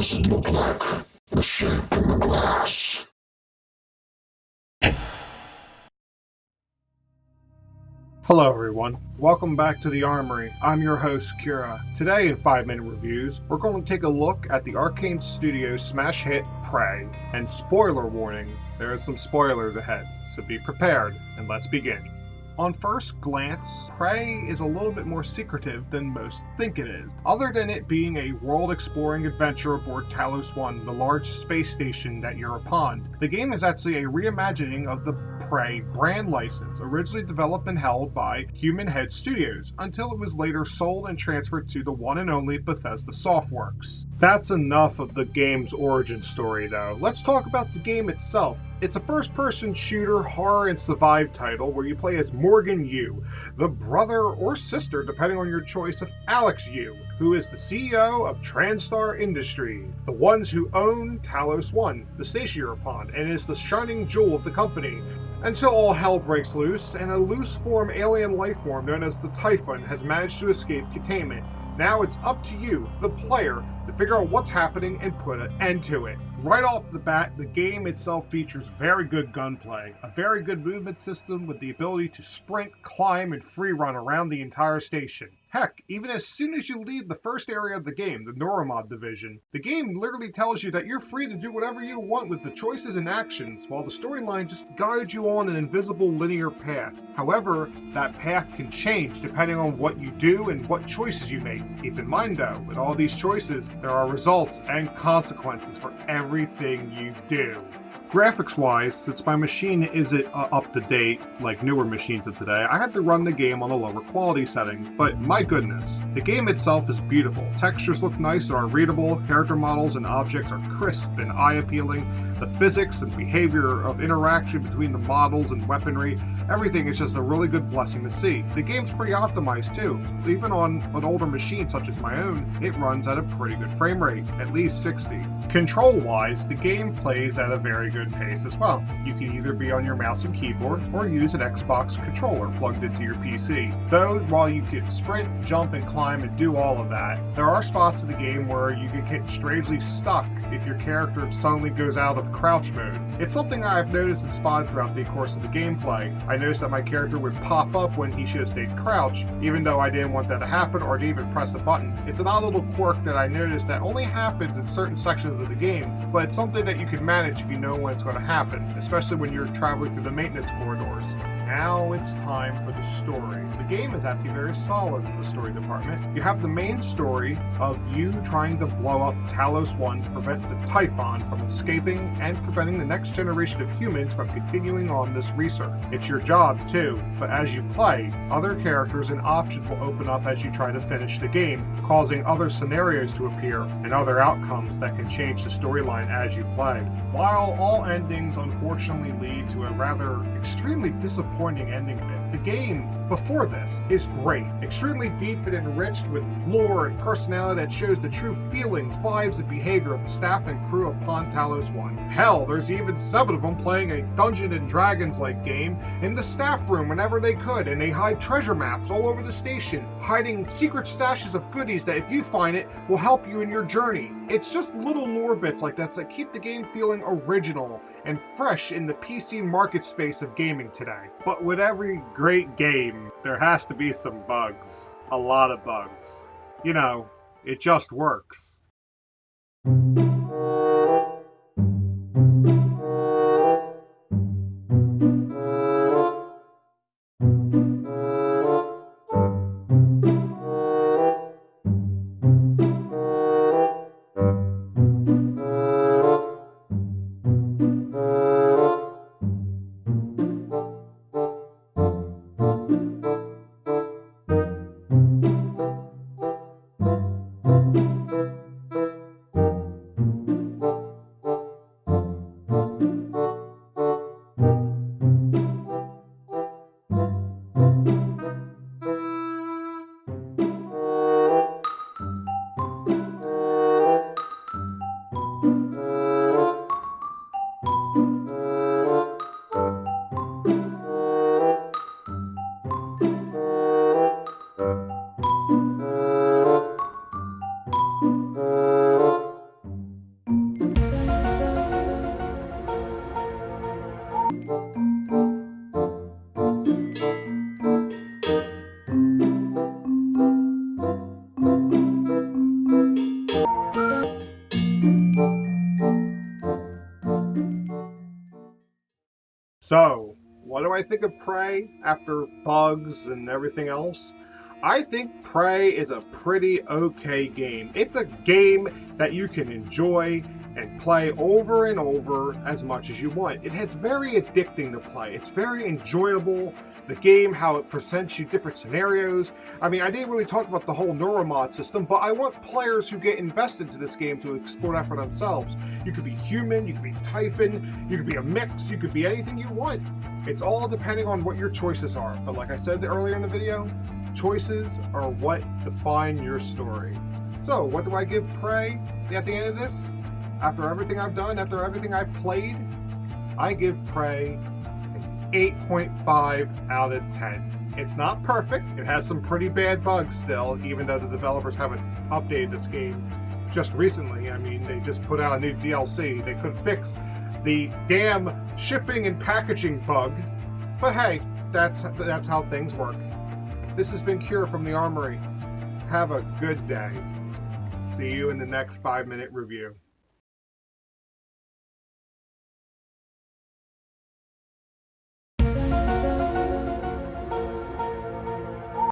does it look like? The shape in the glass. Hello everyone, welcome back to the Armory. I'm your host, Cura. Today in 5-minute reviews, we're going to take a look at the Arcane Studios smash hit, Prey. And spoiler warning, there are some spoilers ahead, so be prepared, and let's begin. On first glance, Prey is a little bit more secretive than most think it is. Other than it being a world-exploring adventure aboard Talos 1, the large space station that you're upon, the game is actually a reimagining of the Prey brand license, originally developed and held by Human Head Studios, until it was later sold and transferred to the one and only Bethesda Softworks. That's enough of the game's origin story though. Let's talk about the game itself. It's a first-person shooter, horror, and survive title where you play as Morgan Yu, the brother or sister, depending on your choice, of Alex Yu, who is the CEO of Transtar Industries, the ones who own Talos 1, the station you're upon, and is the shining jewel of the company. Until all hell breaks loose, and a loose-form alien lifeform known as the Typhon has managed to escape containment. Now it's up to you, the player, to figure out what's happening and put an end to it. Right off the bat, the game itself features very good gunplay, a very good movement system with the ability to sprint, climb, and free run around the entire station. Heck, even as soon as you leave the first area of the game, the Neuromod division, the game literally tells you that you're free to do whatever you want with the choices and actions, while the storyline just guides you on an invisible linear path. However, that path can change depending on what you do and what choices you make. Keep in mind though, with all these choices, there are results and consequences for everything you do. Graphics-wise, since my machine isn't up-to-date like newer machines of today, I had to run the game on a lower quality setting, but my goodness, the game itself is beautiful. Textures look nice and are readable, character models and objects are crisp and eye-appealing, the physics and behavior of interaction between the models and weaponry, everything is just a really good blessing to see. The game's pretty optimized too. Even on an older machine such as my own, it runs at a pretty good frame rate, at least 60. Control-wise, the game plays at a very good pace as well. You can either be on your mouse and keyboard or use an Xbox controller plugged into your PC. Though, while you can sprint, jump, and climb and do all of that, there are spots in the game where you can get strangely stuck if your character suddenly goes out of crouch mode. It's something I've noticed and spotted throughout the course of the gameplay. I noticed that my character would pop up when he should have stayed crouched, even though I didn't want that to happen or to even press a button. It's an odd little quirk that I noticed that only happens in certain sections of the game, but it's something that you can manage if you know when it's going to happen, especially when you're traveling through the maintenance corridors. Now it's time for the story. The game is actually very solid in the story department. You have the main story of you trying to blow up Talos 1 to prevent the Typhon from escaping and preventing the next generation of humans from continuing on this research. It's your job too, but as you play, other characters and options will open up as you try to finish the game, causing other scenarios to appear and other outcomes that can change the storyline as you play. While all endings unfortunately lead to a rather extremely disappointing ending bit, the game before this is great, extremely deep and enriched with lore and personality that shows the true feelings, vibes, and behavior of the staff and crew upon Talos 1. Hell, there's even 7 of them playing a Dungeons and Dragons-like game in the staff room whenever they could, and they hide treasure maps all over the station, hiding secret stashes of goodies that if you find it, will help you in your journey. It's just little lore bits like that that keep the game feeling original and fresh in the PC market space of gaming today. But with every great game, there has to be some bugs. A lot of bugs. You know, it just works. So, what do I think of Prey after bugs and everything else? I think Prey is a pretty okay game. It's a game that you can enjoy and play over and over as much as you want. It's very addicting to play. It's very enjoyable. The game, how it presents you different scenarios. I mean, I didn't really talk about the whole neuromod system, but I want players who get invested into this game to explore that for themselves. You could be human, you could be Typhon, you could be a mix, you could be anything you want. It's all depending on what your choices are. But like I said earlier in the video, choices are what define your story. So, what do I give Prey at the end of this? After everything I've done, after everything I've played, I give Prey an 8.5 out of 10. It's not perfect. It has some pretty bad bugs still, even though the developers haven't updated this game just recently. I mean, they just put out a new DLC. They could fix the damn shipping and packaging bug. But hey, that's how things work. This has been Cura from the Armory. Have a good day. See you in the next 5-minute review.